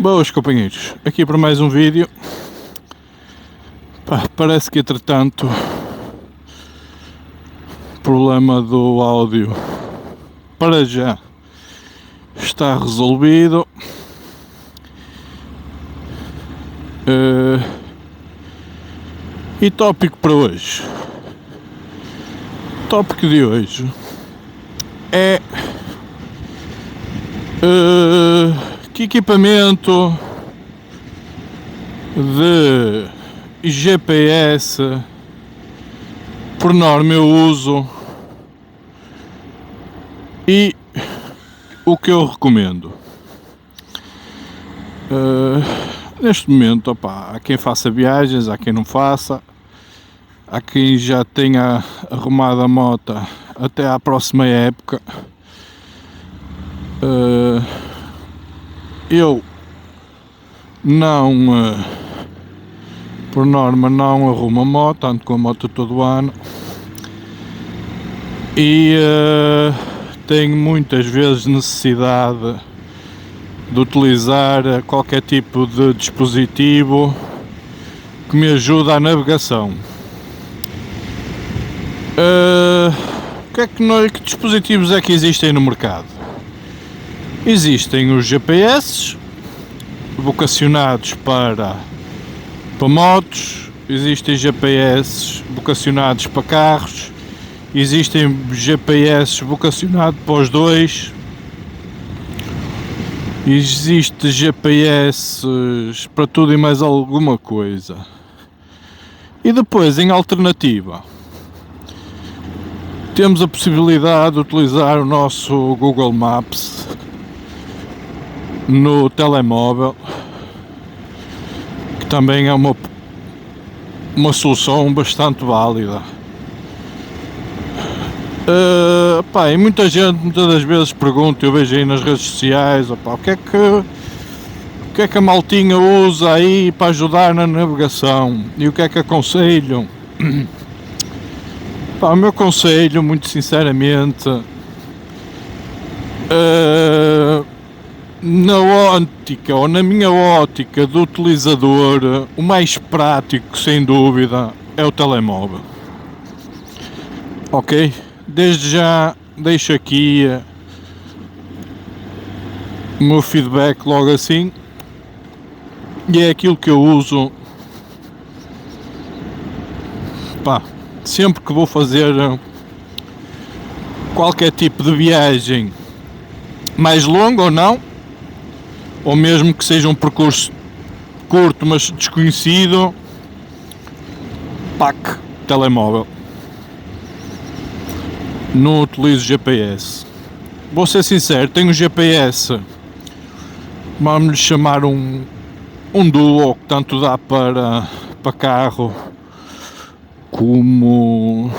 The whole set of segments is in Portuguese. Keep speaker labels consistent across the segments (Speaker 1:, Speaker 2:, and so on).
Speaker 1: Boas companheiros, aqui para mais um vídeo. Parece que entretanto o problema do áudio para já está resolvido. E tópico para hoje. O tópico de hoje é que equipamento de GPS por norma eu uso e o que eu recomendo. Neste momento, há quem faça viagens, há quem não faça, há quem já tenha arrumado a moto até à próxima época. Eu não, por norma, não arrumo a moto, ando com a moto todo ano e tenho muitas vezes necessidade de utilizar qualquer tipo de dispositivo que me ajude à navegação. Que dispositivos é que existem no mercado? Existem os GPS vocacionados para motos, existem GPS vocacionados para carros, existem GPS vocacionados para os dois, existe GPS para tudo e mais alguma coisa. E depois, em alternativa, temos a possibilidade de utilizar o nosso Google Maps no telemóvel, que também é uma solução bastante válida. E muita gente muitas das vezes pergunta, eu vejo aí nas redes sociais, o que é que a maltinha usa aí para ajudar na navegação e o que é que aconselham? O meu conselho, muito sinceramente, na minha ótica do utilizador, o mais prático, sem dúvida, é o telemóvel. Ok? Desde já deixo aqui o meu feedback logo assim, e é aquilo que eu uso sempre que vou fazer qualquer tipo de viagem, mais longo ou não, ou mesmo que seja um percurso curto mas desconhecido, telemóvel. Não utilizo GPS. Vou ser sincero, tenho GPS, vamos lhe chamar um Duo, que tanto dá para carro como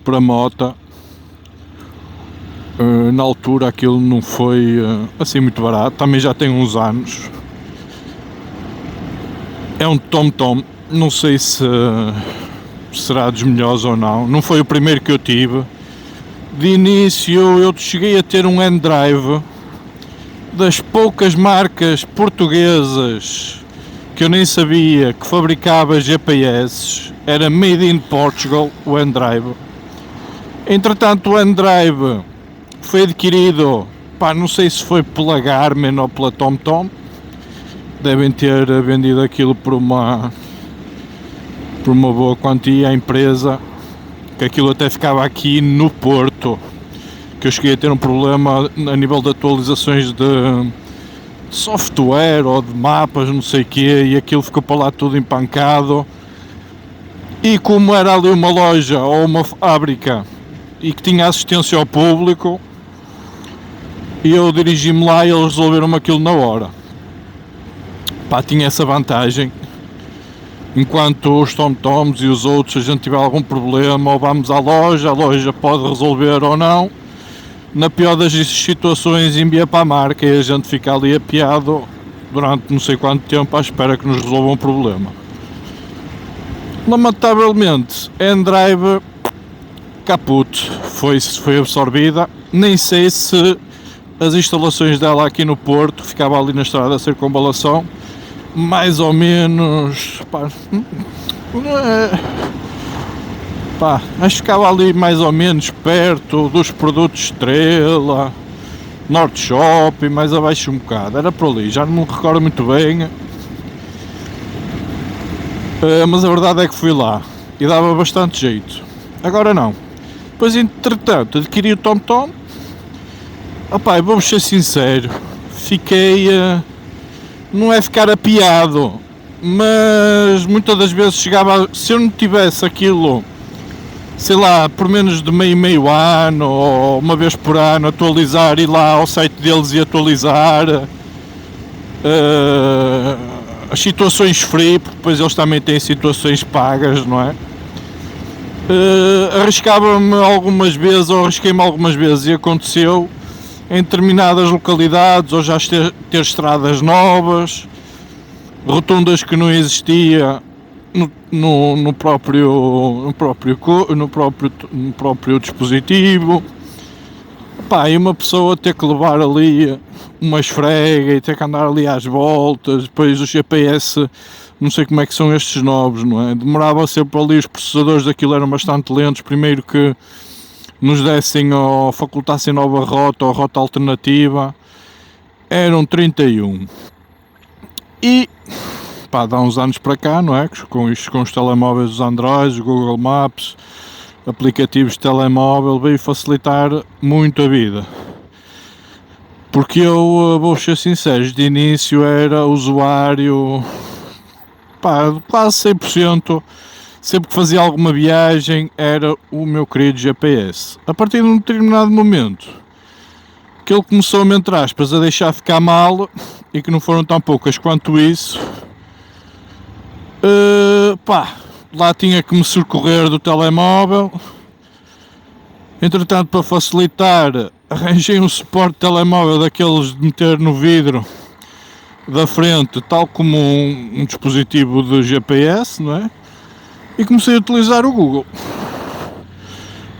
Speaker 1: para moto. Na altura aquilo não foi assim muito barato, também já tem uns anos. É um TomTom, não sei se será dos melhores ou não, não foi o primeiro que eu tive. De início eu cheguei a ter um N-Drive, das poucas marcas portuguesas que eu nem sabia que fabricava GPS, era Made in Portugal, o N-Drive. Entretanto o N-Drive foi adquirido, não sei se foi pela Garmin ou pela TomTom, devem ter vendido aquilo por uma boa quantia à empresa, que aquilo até ficava aqui no Porto, que eu cheguei a ter um problema a nível de atualizações de software ou de mapas, não sei o quê, e aquilo ficou para lá tudo empancado. E como era ali uma loja ou uma fábrica e que tinha assistência ao público, e eu dirigi-me lá e eles resolveram-me aquilo na hora. Tinha essa vantagem. Enquanto os TomToms e os outros, a gente tiver algum problema, ou vamos à loja, a loja pode resolver ou não. Na pior das situações, envia para a marca e a gente fica ali apiado durante não sei quanto tempo à espera que nos resolvam o problema. Lamentavelmente, N-Drive caput, foi absorvida. Nem sei se as instalações dela aqui no Porto, ficava ali na estrada da Circunvalação, mais ou menos, acho que ficava ali mais ou menos perto dos produtos Estrela, Norte Shopping, mais abaixo um bocado, era por ali, já não me recordo muito bem, mas a verdade é que fui lá e dava bastante jeito. Agora não. Depois, entretanto, adquiri o TomTom. Vou-vos ser sincero, fiquei, não é ficar apiado, mas muitas das vezes chegava, se eu não tivesse aquilo, sei lá, por menos de meio ano, ou uma vez por ano, atualizar, ir lá ao site deles e atualizar as situações free, porque depois eles também têm situações pagas, não é? Arriscava-me algumas vezes, ou arrisquei-me algumas vezes, e aconteceu em determinadas localidades, ou já ter estradas novas, rotundas que não existia no próprio dispositivo. E uma pessoa ter que levar ali uma esfrega e ter que andar ali às voltas. Depois o GPS, não sei como é que são estes novos, não é? Demorava sempre ali, os processadores daquilo eram bastante lentos, primeiro que nos dessem ou facultassem nova rota ou rota alternativa, eram 31. E dá uns anos para cá, não é? Com os telemóveis dos Androids, Google Maps, aplicativos de telemóvel, veio facilitar muito a vida. Porque eu, vou ser sincero, de início era usuário quase 100%, sempre que fazia alguma viagem era o meu querido GPS. A partir de um determinado momento que ele começou, entre aspas, a deixar ficar mal, e que não foram tão poucas quanto isso, lá tinha que me socorrer do telemóvel. Entretanto, para facilitar, arranjei um suporte de telemóvel daqueles de meter no vidro da frente, tal como um dispositivo de GPS, não é? E comecei a utilizar o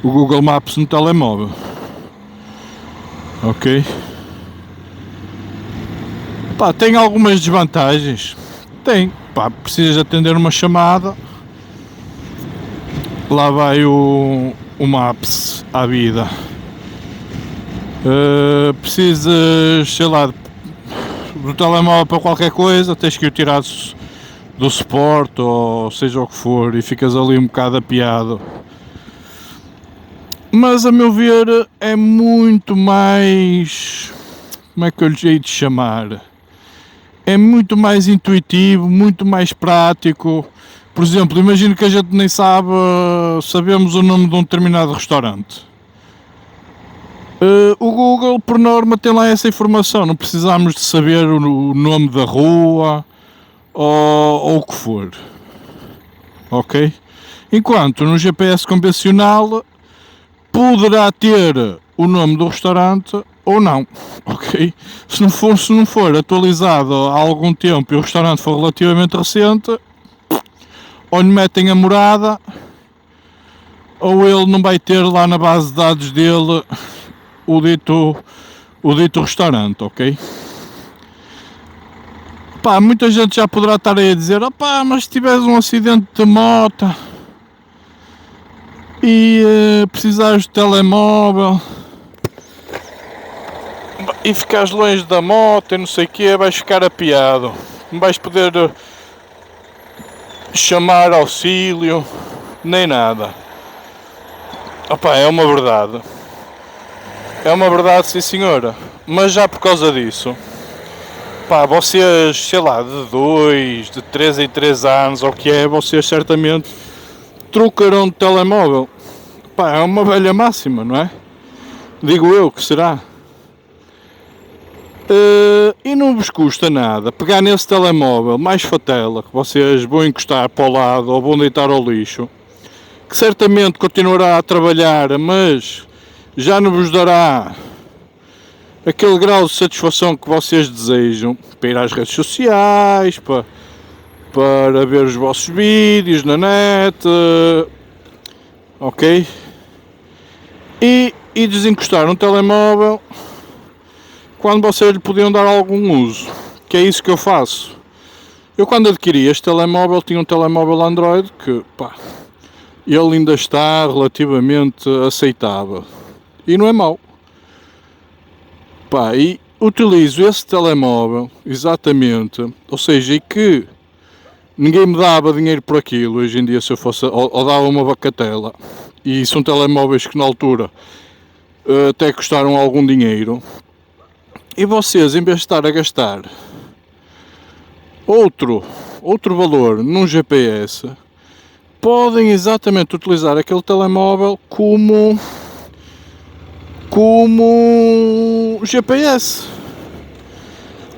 Speaker 1: Google Maps no telemóvel. Ok? Tem algumas desvantagens. Tem. Precisas atender uma chamada, lá vai o Maps à vida. Precisas, sei lá, do telemóvel para qualquer coisa, tens que o tirar do suporte, ou seja o que for, e ficas ali um bocado apiado. Mas a meu ver é muito mais, como é que eu lhe hei de chamar? É muito mais intuitivo, muito mais prático. Por exemplo, imagino que a gente nem sabemos o nome de um determinado restaurante. O Google, por norma, tem lá essa informação. Não precisamos de saber o nome da rua ou o que for. Ok? Enquanto no GPS convencional poderá ter o nome do restaurante ou não, ok? Se não for atualizado há algum tempo e o restaurante for relativamente recente, ou lhe metem a morada, ou ele não vai ter lá na base de dados dele o dito restaurante, ok? Muita gente já poderá estar aí a dizer, mas se tiveres um acidente de moto e precisares de telemóvel e ficares longe da moto e não sei o que, vais ficar apiado, não vais poder chamar auxílio nem nada. É uma verdade, sim senhora, mas já por causa disso, vocês, sei lá, de 3 em 3 anos ou o que é, vocês certamente trocarão de telemóvel. É uma velha máxima, não é? Digo eu que será. E não vos custa nada pegar nesse telemóvel mais fatela, que vocês vão encostar para o lado ou vão deitar ao lixo, que certamente continuará a trabalhar, mas já não vos dará aquele grau de satisfação que vocês desejam para ir às redes sociais, para ver os vossos vídeos na net, ok? E desencostar um telemóvel quando vocês lhe podiam dar algum uso, que é isso que eu faço. Eu quando adquiri este telemóvel tinha um telemóvel Android que, pá, ele ainda está relativamente aceitável e não é mau. Pá, e utilizo esse telemóvel exatamente, ou seja, e que ninguém me dava dinheiro por aquilo hoje em dia, se eu fosse, ou dava uma bacatela, e são telemóveis que na altura até custaram algum dinheiro, e vocês, em vez de estar a gastar outro valor num GPS, podem exatamente utilizar aquele telemóvel como GPS,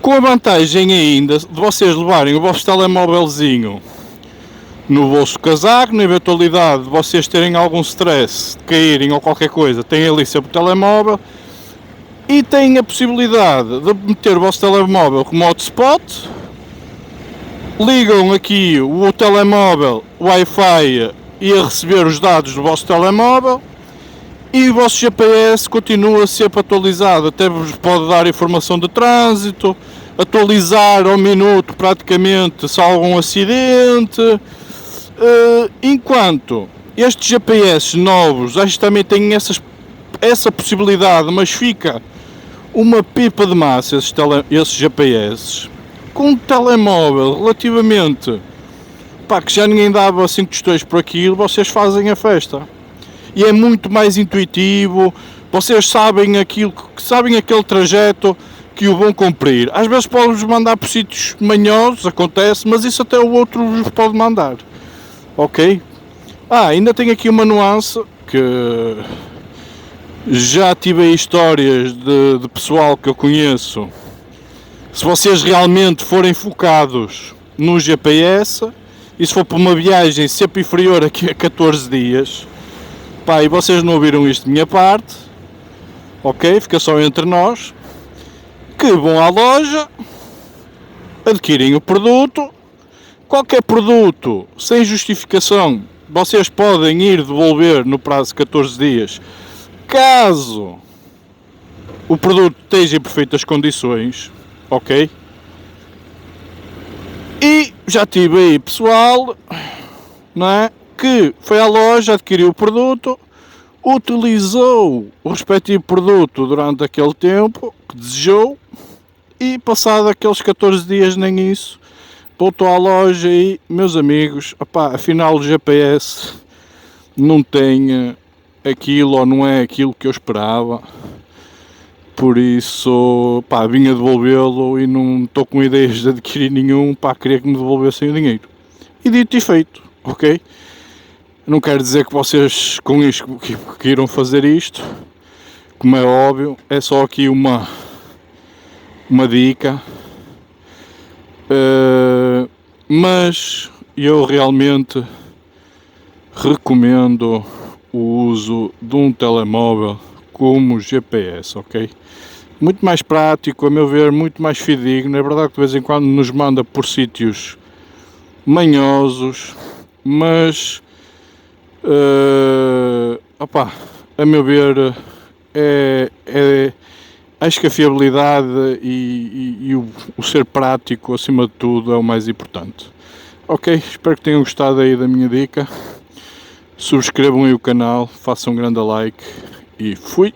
Speaker 1: com a vantagem ainda de vocês levarem o vosso telemóvelzinho no vosso casaco, na eventualidade de vocês terem algum stress, de caírem ou qualquer coisa, têm ali sempre o telemóvel e têm a possibilidade de meter o vosso telemóvel como hotspot, ligam aqui o telemóvel Wi-Fi e a receber os dados do vosso telemóvel e o vosso GPS continua sempre atualizado, até vos pode dar informação de trânsito, atualizar ao minuto praticamente se há algum acidente, enquanto estes GPS novos também têm essa possibilidade, mas fica uma pipa de massa esses GPS, com um telemóvel relativamente, pá, que já ninguém dava 5 tostões por aquilo, vocês fazem a festa. E é muito mais intuitivo, vocês sabem aquele trajeto que o vão cumprir. Às vezes pode-vos mandar por sítios manhosos, acontece, mas isso até o outro vos pode mandar. Ok? Ainda tem aqui uma nuance que já tive aí histórias de pessoal que eu conheço. Se vocês realmente forem focados no GPS, e se for para uma viagem sempre inferior a 14 dias, pá, e vocês não ouviram isto de minha parte, ok? Fica só entre nós, que vão à loja, adquirem o produto, qualquer produto sem justificação, vocês podem ir devolver no prazo de 14 dias, caso o produto esteja em perfeitas condições, ok? E já tive aí pessoal, não é, que foi à loja, adquiriu o produto, utilizou o respectivo produto durante aquele tempo que desejou e passado aqueles 14 dias nem isso, voltou à loja e, meus amigos, opá, afinal o GPS não tem aquilo ou não é aquilo que eu esperava, por isso, pá, vim a devolvê-lo e não estou com ideias de adquirir nenhum, pá, queria que me devolvessem o dinheiro. E dito e feito, ok? Não quero dizer que vocês com isto que irão fazer isto, como é óbvio, é só aqui uma dica, mas eu realmente recomendo o uso de um telemóvel como GPS, ok? Muito mais prático, a meu ver, muito mais fidedigno. É verdade que de vez em quando nos manda por sítios manhosos, mas a meu ver acho que a fiabilidade e o ser prático acima de tudo é o mais importante. Ok, espero que tenham gostado aí da minha dica, subscrevam aí o canal, façam um grande like e fui!